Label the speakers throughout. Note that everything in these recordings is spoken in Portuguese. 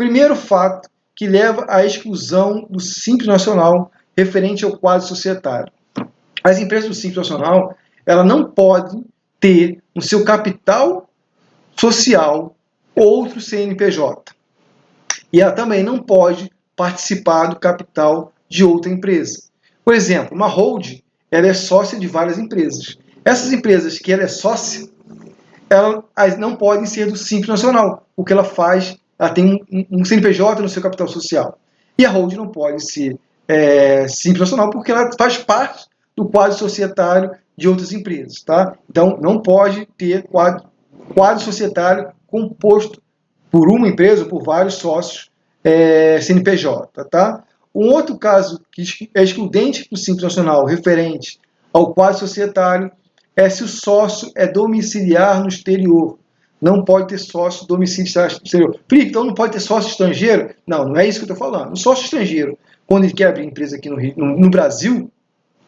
Speaker 1: Primeiro fato que leva à exclusão do Simples Nacional referente ao quadro societário. As empresas do Simples Nacional, ela não podem ter no seu capital social outro CNPJ. E ela também não pode participar do capital de outra empresa. Por exemplo, uma holding, ela é sócia de várias empresas. Essas empresas que ela é sócia, elas não podem ser do Simples Nacional. O que ela faz, ela tem um CNPJ no seu capital social. E a holding não pode ser Simples Nacional porque ela faz parte do quadro societário de outras empresas. Tá? Então, não pode ter quadro societário composto por uma empresa ou por vários sócios CNPJ. Tá? Um outro caso que é excludente do Simples Nacional referente ao quadro societário é se o sócio é domiciliar no exterior. Não pode ter sócio domiciliar no exterior. Felipe, então não pode ter sócio estrangeiro? Não, não é isso que eu estou falando. O sócio estrangeiro, quando ele quer abrir empresa aqui no Brasil,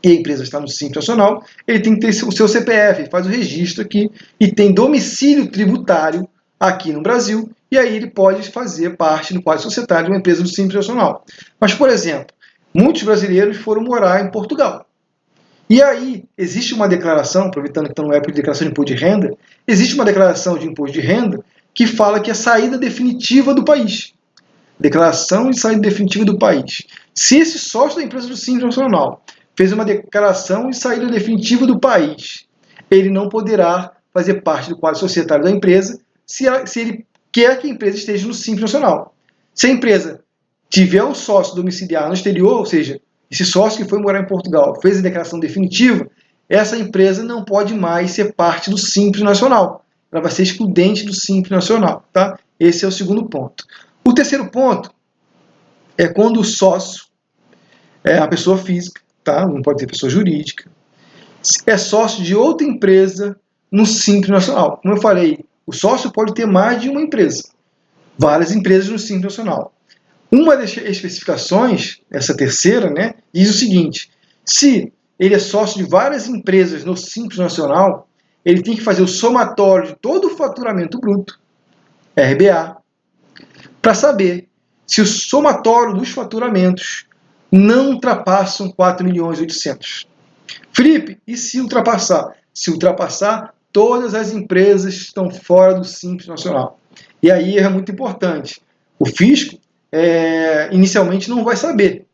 Speaker 1: e a empresa está no Simples Nacional, ele tem que ter o seu CPF, ele faz o registro aqui e tem domicílio tributário aqui no Brasil, e aí ele pode fazer parte do quadro societário de uma empresa do Simples Nacional. Mas, por exemplo, muitos brasileiros foram morar em Portugal. E aí, existe uma declaração, aproveitando que estamos na época de declaração de imposto de renda, existe uma declaração de imposto de renda que fala que é a saída definitiva do país. Declaração de saída definitiva do país. Se esse sócio da empresa do Simples Nacional fez uma declaração de saída definitiva do país, ele não poderá fazer parte do quadro societário da empresa se ele quer que a empresa esteja no Simples Nacional. Se a empresa tiver um sócio domiciliar no exterior, ou seja, esse sócio que foi morar em Portugal fez a declaração definitiva, essa empresa não pode mais ser parte do Simples Nacional. Ela vai ser excludente do Simples Nacional. Tá? Esse é o segundo ponto. O terceiro ponto é quando o sócio é a pessoa física, tá? Não pode ter pessoa jurídica, é sócio de outra empresa no Simples Nacional. Como eu falei, o sócio pode ter mais de uma empresa, várias empresas no Simples Nacional. Uma das especificações, essa terceira, né, diz o seguinte: se ele é sócio de várias empresas no Simples Nacional, ele tem que fazer o somatório de todo o faturamento bruto, RBA, para saber se o somatório dos faturamentos não ultrapassam 4.800.000. Felipe, e se ultrapassar? Se ultrapassar, todas as empresas estão fora do Simples Nacional. E aí é muito importante. O fisco inicialmente não vai saber.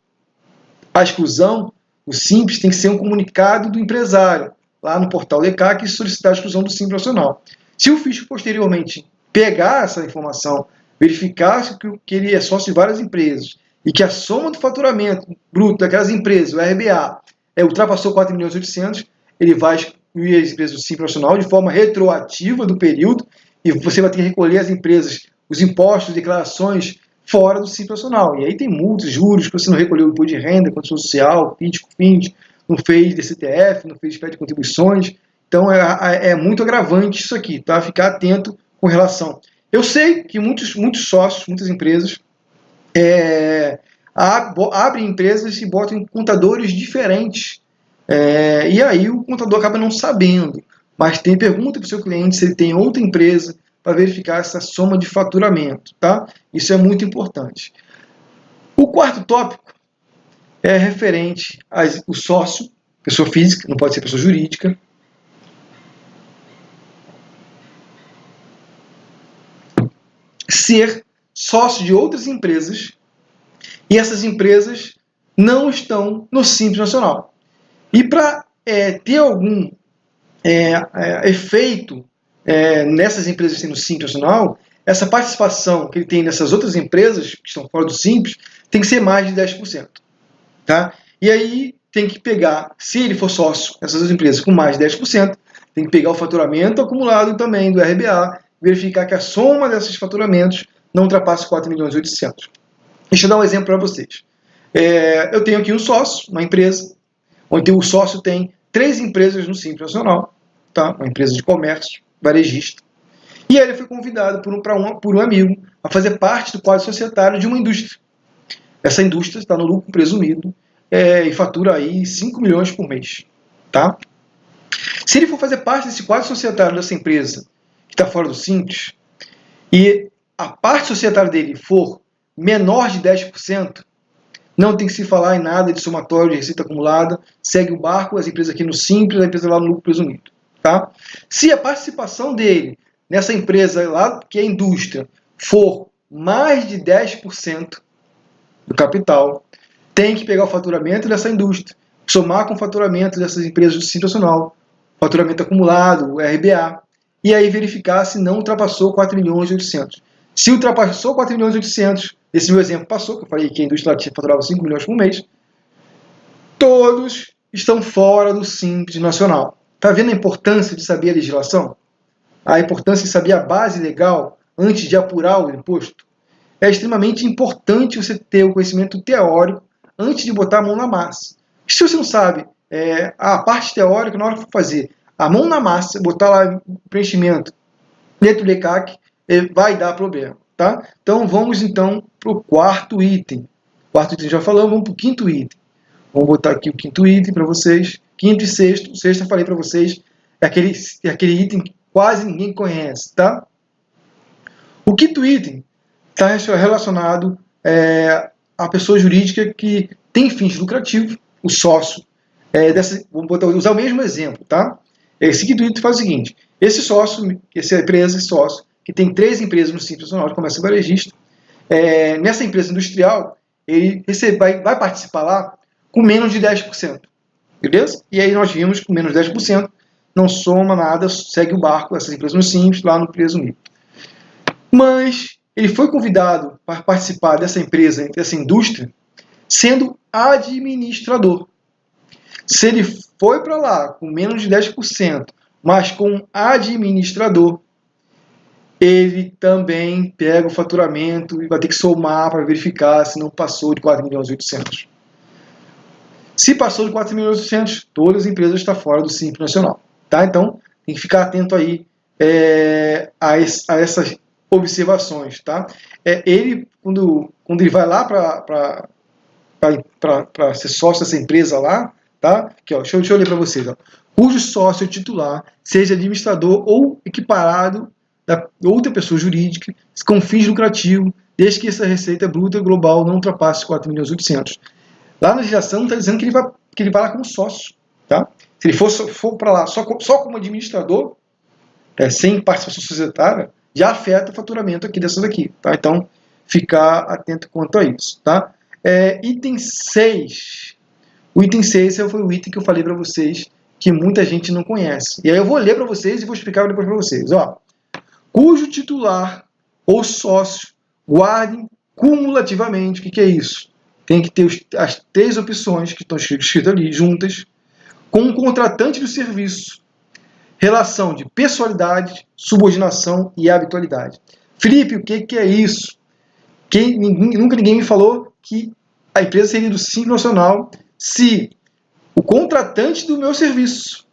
Speaker 1: A exclusão, o Simples, tem que ser um comunicado do empresário, lá no portal LECAC, e solicitar a exclusão do Simples Nacional. Se o fisco posteriormente pegar essa informação, verificar que ele é sócio de várias empresas e que a soma do faturamento bruto daquelas empresas, o RBA, ultrapassou 4.800.000, ele vai excluir as empresas do Simples Nacional de forma retroativa do período e você vai ter que recolher as empresas, os impostos, declarações fora do Simples Nacional. E aí tem multas, juros, que você não recolheu o imposto de renda, contribuição social, PIS, COFINS, não fez DCTF, não fez PET de contribuições. Então é muito agravante isso aqui, tá? Ficar atento com relação. Eu sei que muitos sócios, muitas empresas abrem empresas e botam em contadores diferentes. E aí o contador acaba não sabendo. Mas pergunta para o seu cliente se ele tem outra empresa para verificar essa soma de faturamento. Tá? Isso é muito importante. O quarto tópico é referente ao sócio, pessoa física, não pode ser pessoa jurídica. Ser sócio de outras empresas e essas empresas não estão no Simples Nacional. E para ter algum efeito nessas empresas que têm no Simples Nacional, essa participação que ele tem nessas outras empresas que estão fora do Simples tem que ser mais de 10%. Tá? E aí tem que pegar, se ele for sócio nessas outras empresas com mais de 10%, tem que pegar o faturamento acumulado também do RBA, verificar que a soma desses faturamentos não ultrapassa 4.800.000. Deixa eu dar um exemplo para vocês. Eu tenho aqui um sócio, uma empresa, onde o sócio tem 3 empresas no Simples Nacional, tá? Uma empresa de comércio, varejista. E ele foi convidado por um amigo a fazer parte do quadro societário de uma indústria. Essa indústria está no lucro presumido e fatura aí 5 milhões por mês. Tá? Se ele for fazer parte desse quadro societário dessa empresa que está fora do Simples, e a parte societária dele for menor de 10%, não tem que se falar em nada de somatório de receita acumulada, segue o barco, as empresas aqui no Simples, a empresa lá no lucro presumido. Tá? Se a participação dele nessa empresa lá, que é indústria, for mais de 10% do capital, tem que pegar o faturamento dessa indústria, somar com o faturamento dessas empresas do Simples Nacional, faturamento acumulado, o RBA, e aí verificar se não ultrapassou 4 milhões e 800. Se ultrapassou 4 milhões e 800, esse meu exemplo passou, que eu falei que a indústria faturava 5 milhões por mês, todos estão fora do Simples Nacional. Está vendo a importância de saber a legislação? A importância de saber a base legal antes de apurar o imposto? É extremamente importante você ter o conhecimento teórico antes de botar a mão na massa. Se você não sabe a parte teórica, na hora que for fazer a mão na massa, botar lá o preenchimento, letra do ECAC, vai dar problema. Tá? Então vamos então para o quarto item. O quarto item já falamos, vamos para o quinto item. Vamos botar aqui o quinto item para vocês. Quinto e sexto. O sexto eu falei para vocês, é aquele item que quase ninguém conhece. Tá? O quinto item está relacionado à pessoa jurídica que tem fins lucrativos, o sócio. Vamos usar o mesmo exemplo. Tá? Esse quinto item faz o seguinte: esse sócio, essa empresa, esse sócio, que tem 3 empresas no Simples Nacional de Comércio Varejista, nessa empresa industrial, ele vai participar lá com menos de 10%. Beleza? E aí nós vimos que com menos de 10%, não soma nada, segue o barco, essas empresas no Simples, lá no presumido. Mas ele foi convidado para participar dessa empresa, dessa indústria, sendo administrador. Se ele foi para lá com menos de 10%, mas com administrador, ele também pega o faturamento e vai ter que somar para verificar se não passou de 4 milhões e 800. Se passou de 4 milhões e 800, todas as empresas estão fora do Simples Nacional. Tá? Então, tem que ficar atento aí a essas observações. Tá? Ele, quando ele vai lá para ser sócio dessa empresa lá, tá? Aqui, ó, deixa eu ler para vocês. Ó. Cujo sócio titular seja administrador ou equiparado da outra pessoa jurídica com fins lucrativos, desde que essa receita bruta global não ultrapasse 4 milhões e 800. Lá na legislação está dizendo que ele vai lá como sócio. Tá? Se ele for para lá só como administrador, sem participação societária, já afeta o faturamento aqui dessa daqui. Tá? Então, ficar atento quanto a isso. Tá? Item 6. O item 6 foi o item que eu falei para vocês que muita gente não conhece. E aí eu vou ler para vocês e vou explicar depois para vocês. Ó. Cujo titular ou sócio guardem cumulativamente, o que é isso? Tem que ter as 3 opções que estão escritas ali, juntas, com o contratante do serviço, relação de pessoalidade, subordinação e habitualidade. Felipe, o que é isso? Nunca ninguém me falou que a empresa seria do Simples Nacional se o contratante do meu serviço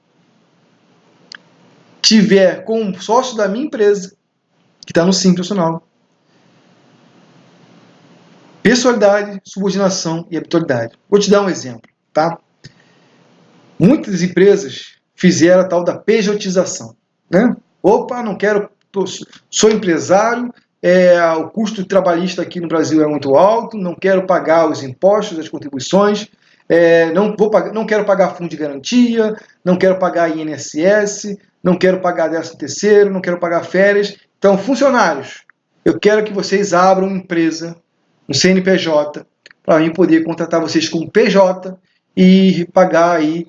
Speaker 1: tiver como sócio da minha empresa, que está no Simples Nacional, pessoalidade, subordinação e habitualidade. Vou te dar um exemplo. Tá? Muitas empresas fizeram a tal da pejotização. Né? Opa, não quero, sou empresário, o custo trabalhista aqui no Brasil é muito alto, não quero pagar os impostos, as contribuições, não quero pagar fundo de garantia, não quero pagar INSS, não quero pagar 13º, não quero pagar férias. Então, funcionários, eu quero que vocês abram uma empresa, um CNPJ, para mim poder contratar vocês como PJ e pagar aí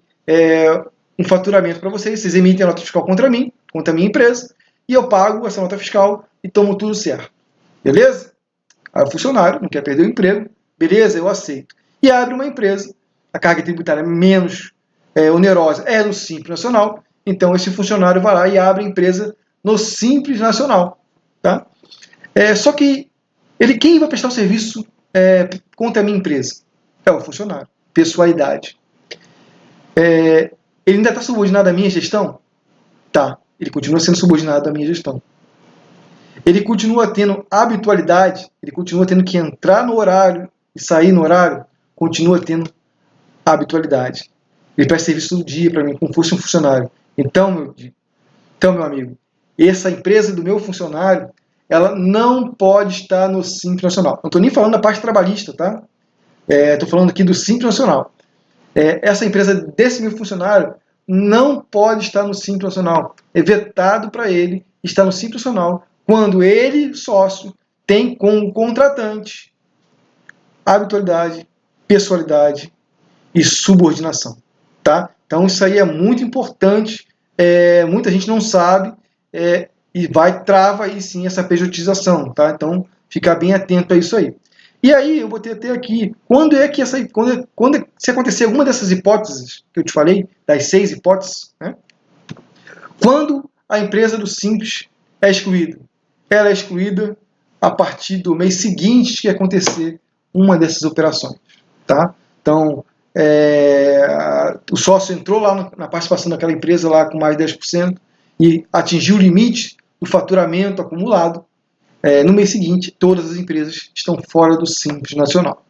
Speaker 1: um faturamento para vocês. Vocês emitem a nota fiscal contra mim, contra a minha empresa, e eu pago essa nota fiscal e tomo tudo certo. Beleza? Aí o funcionário não quer perder o emprego, beleza, eu aceito. E abre uma empresa, a carga tributária menos onerosa é no Simples Nacional, então esse funcionário vai lá e abre a empresa no Simples Nacional. Tá? Só que quem vai prestar o serviço contra a minha empresa? É o funcionário. Pessoalidade. Ele ainda está subordinado à minha gestão? Tá. Ele continua sendo subordinado à minha gestão. Ele continua tendo habitualidade, ele continua tendo que entrar no horário e sair no horário, continua tendo habitualidade. Ele presta serviço todo dia para mim, como fosse um funcionário. Então, meu amigo, essa empresa do meu funcionário, ela não pode estar no Simples Nacional. Não estou nem falando da parte trabalhista, tá? Estou falando aqui do Simples Nacional. Essa empresa desse 1.000 funcionários não pode estar no Simples Nacional. É vetado para ele estar no Simples Nacional quando ele, sócio, tem como contratante habitualidade, pessoalidade e subordinação. Tá? Então isso aí é muito importante, muita gente não sabe e trava aí sim essa pejotização. Tá? Então ficar bem atento a isso aí. E aí eu botei até aqui, se acontecer alguma dessas hipóteses que eu te falei, das 6 hipóteses, né? Quando a empresa do Simples é excluída? Ela é excluída a partir do mês seguinte que acontecer uma dessas operações. Tá? Então, o sócio entrou lá na participação daquela empresa lá com mais de 10% e atingiu o limite do faturamento acumulado. No mês seguinte, todas as empresas estão fora do Simples Nacional.